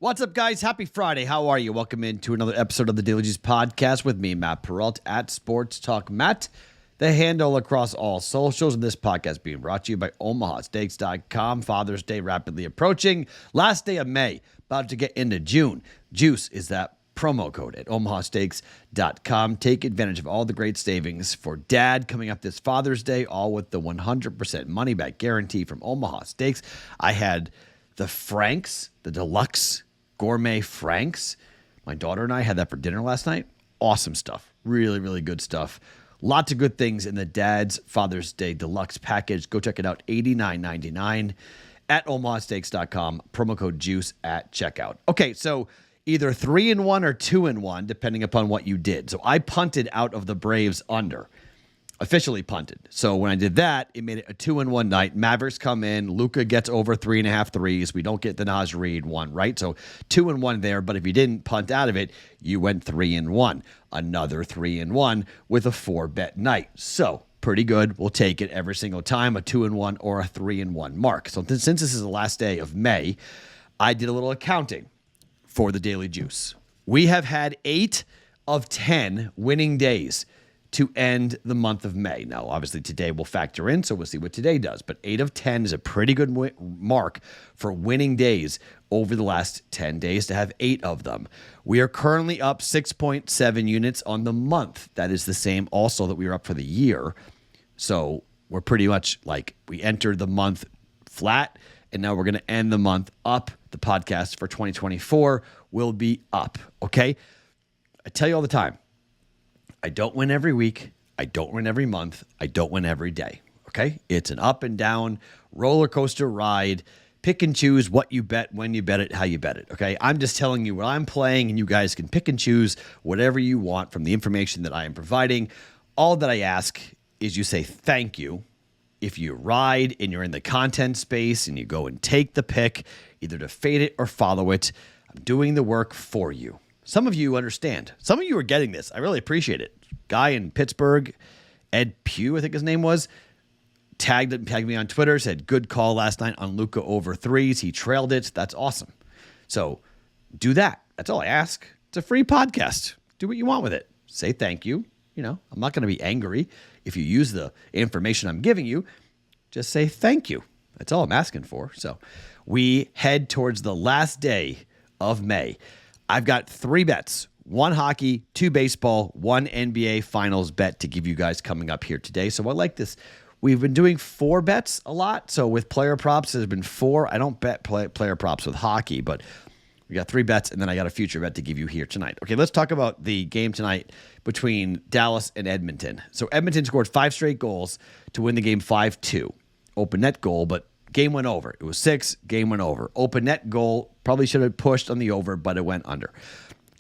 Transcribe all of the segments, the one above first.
What's up, guys? Happy Friday. How are you? Welcome into another episode of the Daily Juice Podcast with me, Matt Perrault, at Sports Talk Matt, the handle across all socials. And this podcast being brought to you by OmahaSteaks.com. Father's Day rapidly approaching. Last day of May, about to get into June. Juice is that promo code at OmahaSteaks.com. Take advantage of all the great savings for dad coming up this Father's Day, all with the 100% money back guarantee from Omaha Steaks. I had the Franks, the deluxe gourmet Franks. My daughter and I had that for dinner last night. Awesome stuff. Really, really good stuff. Lots of good things in the Dad's Father's Day Deluxe package. Go check it out. $89.99 at omahasteaks.com. Promo code JUICE at checkout. Okay, so either 3-1 or 2-1, depending upon what you did. So I punted out of the Braves under. Officially punted. So when I did that, it made it a 2-1 night. Mavericks come in. Luka gets over 3.5 threes. We don't get the Naz Reid one, right? So 2-1 there. But if you didn't punt out of it, you went 3-1. Another 3-1 with a 4-bet night. So pretty good. We'll take it every single time, a 2-1 or a 3-1 mark. So since this is the last day of May, I did a little accounting for the Daily Juice. We have had 8 of 10 winning days to end the month of May. Now, obviously, today will factor in, so we'll see what today does. But 8 of 10 is a pretty good mark for winning days over the last 10 days to have 8 of them. We are currently up 6.7 units on the month. That is the same also that we were up for the year. So we're pretty much like we entered the month flat, and now we're going to end the month up. The podcast for 2024 will be up, okay? I tell you all the time, I don't win every week. I don't win every month. I don't win every day. Okay? It's an up and down roller coaster ride. Pick and choose what you bet, when you bet it, how you bet it. Okay? I'm just telling you what I'm playing, and you guys can pick and choose whatever you want from the information that I am providing. All that I ask is you say thank you. If you ride and you're in the content space and you go and take the pick, either to fade it or follow it, I'm doing the work for you. Some of you understand. Some of you are getting this. I really appreciate it. Guy in Pittsburgh, Ed Pugh, I think his name was, tagged me on Twitter, said, good call last night on Luka over threes. He trailed it. That's awesome. So do that. That's all I ask. It's a free podcast. Do what you want with it. Say thank you. You know, I'm not going to be angry if you use the information I'm giving you. Just say thank you. That's all I'm asking for. So we head towards the last day of May. I've got 3 bets, 1 hockey, 2 baseball, 1 NBA finals bet to give you guys coming up here today. So I like this. We've been doing 4 bets a lot. So with player props, there's been 4. I don't bet player props with hockey, but we got 3 bets, and then I got a future bet to give you here tonight. Okay, let's talk about the game tonight between Dallas and Edmonton. So Edmonton scored 5 straight goals to win the game 5-2. Open net goal, but game went over. It was 6, game went over. Open net goal, probably should have pushed on the over, but it went under.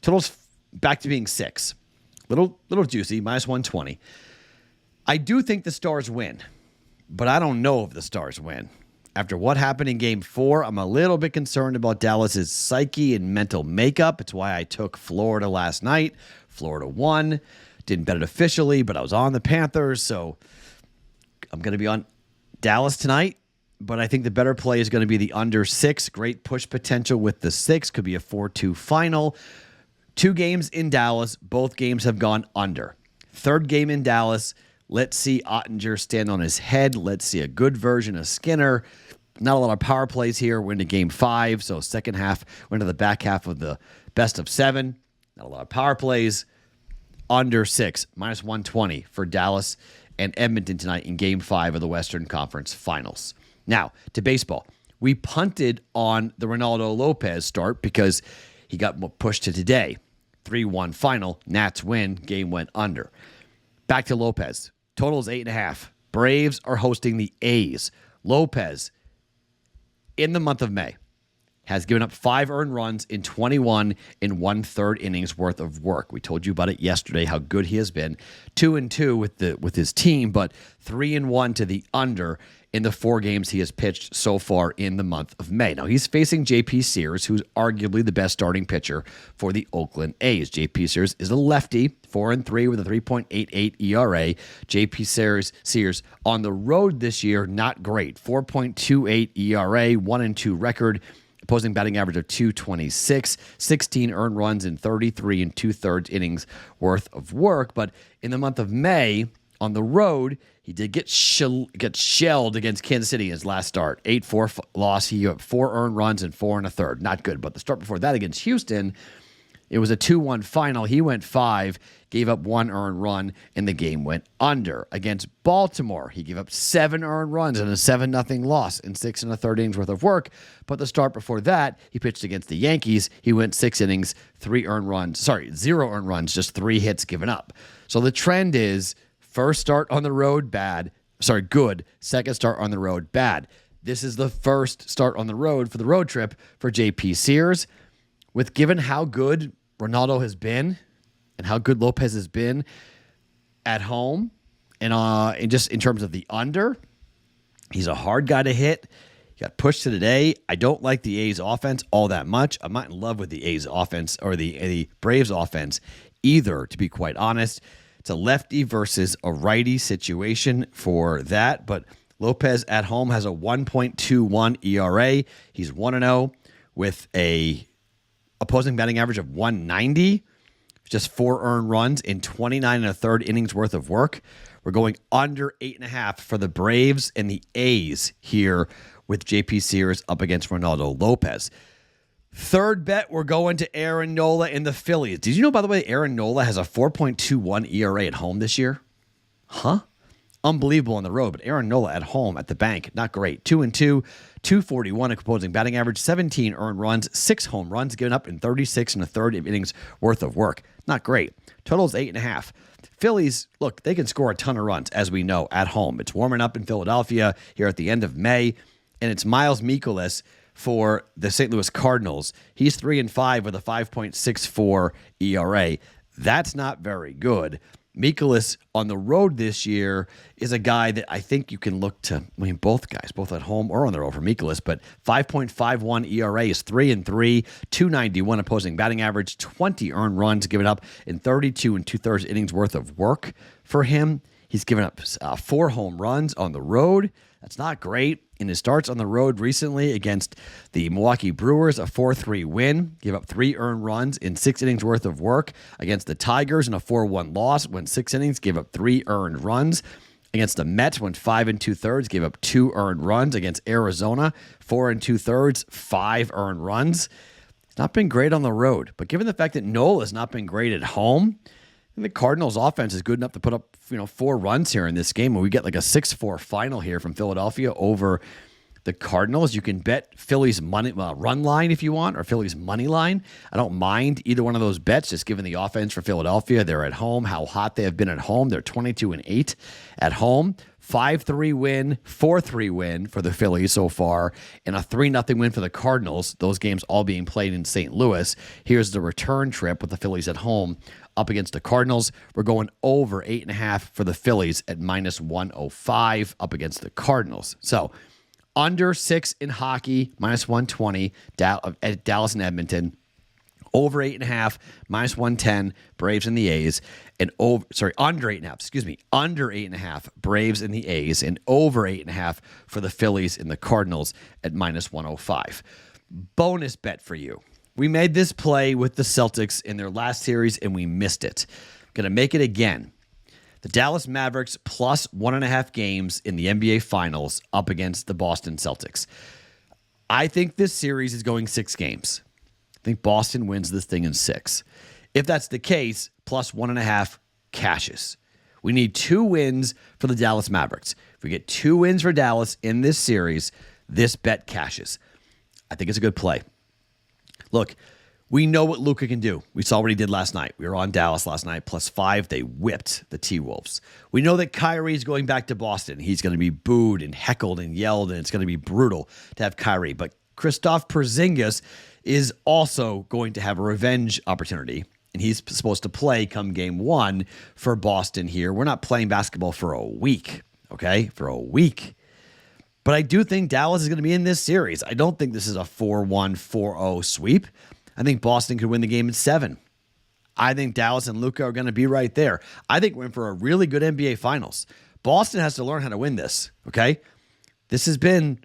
Total's back to being 6. Little juicy, minus 120. I do think the Stars win, but I don't know if the Stars win. After what happened in game 4, I'm a little bit concerned about Dallas's psyche and mental makeup. It's why I took Florida last night. Florida won. Didn't bet it officially, but I was on the Panthers, so I'm going to be on Dallas tonight. But I think the better play is going to be the under 6. Great push potential with the 6. Could be a 4-2 final. 2 games in Dallas. Both games have gone under. 3rd game in Dallas. Let's see Ottinger stand on his head. Let's see a good version of Skinner. Not a lot of power plays here. We're into game 5. So second half, we're into the back half of the best of 7. Not a lot of power plays. Under 6. Minus 120 for Dallas and Edmonton tonight in game 5 of the Western Conference Finals. Now, to baseball. We punted on the Ronaldo Lopez start because he got pushed to today. 3-1 final. Nats win. Game went under. Back to Lopez. Total is 8.5. Braves are hosting the A's. Lopez, in the month of May, has given up 5 earned runs in 21 in 1/3 innings worth of work. We told you about it yesterday, how good he has been. 2-2 with his team, but 3-1 to the under in the 4 games he has pitched so far in the month of May. Now, he's facing J.P. Sears, who's arguably the best starting pitcher for the Oakland A's. J.P. Sears is a lefty, 4-3 with a 3.88 ERA. J.P. Sears on the road this year, not great. 4.28 ERA, 1-2 record. opposing batting average of 226, 16 earned runs in 33 and 2/3 innings worth of work. But in the month of May, on the road, he did get shelled against Kansas City in his last start. 8-4 loss. He got 4 earned runs and 4 1/3. Not good. But the start before that against Houston, it was a 2-1 final. He went 5, gave up 1 earned run, and the game went under. Against Baltimore, he gave up 7 earned runs and a 7-0 loss in 6 1/3 innings worth of work. But the start before that, he pitched against the Yankees. He went 6 innings, 0 earned runs, just 3 hits given up. So the trend is first start on the road, good. Second start on the road, bad. This is the first start on the road for the road trip for JP Sears. With given how good Ronaldo has been and how good Lopez has been at home and just in terms of the under, he's a hard guy to hit. He got pushed to today. I don't like the A's offense all that much. I'm not in love with the A's offense or the Braves offense either, to be quite honest. It's a lefty versus a righty situation for that, but Lopez at home has a 1.21 ERA. He's 1-0 with a opposing batting average of 190, just 4 earned runs in 29 1/3 innings worth of work. We're going under 8.5 for the Braves and the A's here with JP Sears up against Ronaldo Lopez. Third bet, we're going to Aaron Nola and the Phillies. Did you know, by the way, Aaron Nola has a 4.21 ERA at home this year? Huh? Unbelievable on the road, but Aaron Nola at home at the bank, not great. 2-2, 241 opposing batting average, 17 earned runs, 6 home runs given up in 36 1/3 innings worth of work. Not great. Total is 8.5. Phillies, look, they can score a ton of runs, as we know, at home. It's warming up in Philadelphia here at the end of May, and it's Miles Mikolas for the St. Louis Cardinals. He's 3-5 with a 5.64 ERA. That's not very good. Mikolas on the road this year is a guy that I think you can look to. I mean, both guys, both at home or on the road for Mikolas, but 5.51 ERA is 3-3, 291 opposing batting average, 20 earned runs given up in 32 2/3 innings worth of work for him. He's given up 4 home runs on the road. That's not great. In his starts on the road recently against the Milwaukee Brewers, a 4-3 win. Gave up 3 earned runs in 6 innings worth of work. Against the Tigers in a 4-1 loss, went 6 innings, gave up 3 earned runs. Against the Mets, went 5 2/3, gave up 2 earned runs. Against Arizona, 4 2/3, 5 earned runs. It's not been great on the road, but given the fact that Nola has not been great at home, I think the Cardinals' offense is good enough to put up 4 runs here in this game, and we get like a 6-4 final here from Philadelphia over the Cardinals. You can bet Philly's money run line if you want, or Philly's money line. I don't mind either one of those bets, just given the offense for Philadelphia. They're at home, how hot they have been at home. They're 22-8 at home. 5-3 win, 4-3 win for the Phillies so far, and a 3-0 win for the Cardinals. Those games all being played in St. Louis. Here's the return trip with the Phillies at home up against the Cardinals. We're going over 8.5 for the Phillies at -105 up against the Cardinals. So under 6 in hockey, -120 at Dallas and Edmonton. Over 8.5, -110, Braves and the A's. And under 8.5, under 8.5, Braves and the A's. And over 8.5 for the Phillies and the Cardinals at -105. Bonus bet for you. We made this play with the Celtics in their last series, and we missed it. I'm going to make it again. The Dallas Mavericks plus 1.5 games in the NBA Finals up against the Boston Celtics. I think this series is going 6 games. I think Boston wins this thing in 6. If that's the case, plus 1.5 cashes. We need 2 wins for the Dallas Mavericks. If we get 2 wins for Dallas in this series, this bet cashes. I think it's a good play. Look, we know what Luka can do. We saw what he did last night. We were on Dallas last night, +5. They whipped the T-Wolves. We know that Kyrie is going back to Boston. He's going to be booed and heckled and yelled, and it's going to be brutal to have Kyrie. But Kristaps Porzingis is also going to have a revenge opportunity, and he's supposed to play come game 1 for Boston here. We're not playing basketball for a week, okay? For a week. But I do think Dallas is going to be in this series. I don't think this is a 4-1, 4-0 sweep. I think Boston could win the game in 7. I think Dallas and Luka are going to be right there. I think we're in for a really good NBA Finals. Boston has to learn how to win this, okay? This has been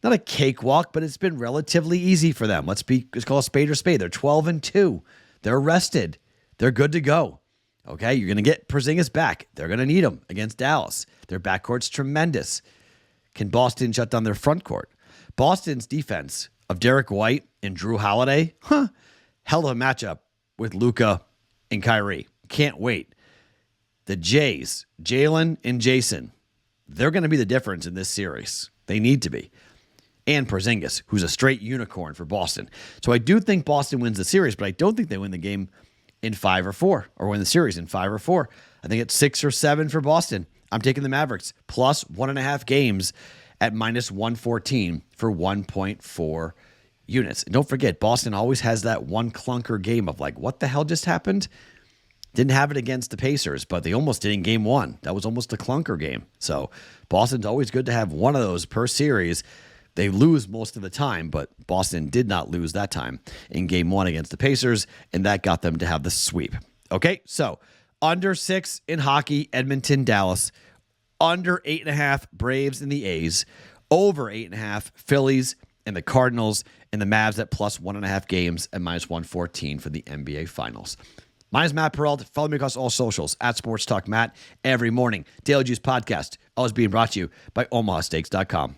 not a cakewalk, but it's been relatively easy for them. Let's call a spade or spade. They're 12-2. They're rested. They're good to go. Okay, you're going to get Porzingis back. They're going to need him against Dallas. Their backcourt's tremendous. Can Boston shut down their front court? Boston's defense of Derek White and Drew Holiday, hell of a matchup with Luka and Kyrie. Can't wait. The Jays, Jalen and Jason, they're going to be the difference in this series. They need to be. And Porzingis, who's a straight unicorn for Boston. So I do think Boston wins the series, but I don't think they win the game in 5 or 4, or win the series in 5 or 4. I think it's 6 or 7 for Boston. I'm taking the Mavericks plus 1.5 games at minus 114 for 1.4 units. And don't forget, Boston always has that one clunker game of like, what the hell just happened? Didn't have it against the Pacers, but they almost did in game 1. That was almost a clunker game. So Boston's always good to have one of those per series. They lose most of the time, but Boston did not lose that time in game 1 against the Pacers, and that got them to have the sweep. Okay, so under 6 in hockey, Edmonton, Dallas. Under 8.5, Braves and the A's. Over 8.5, Phillies and the Cardinals, and the Mavs at plus 1.5 games at minus 114 for the NBA Finals. My name is Matt Perrault. Follow me across all socials at Sports Talk Matt every morning. Daily Juice Podcast, always being brought to you by OmahaSteaks.com.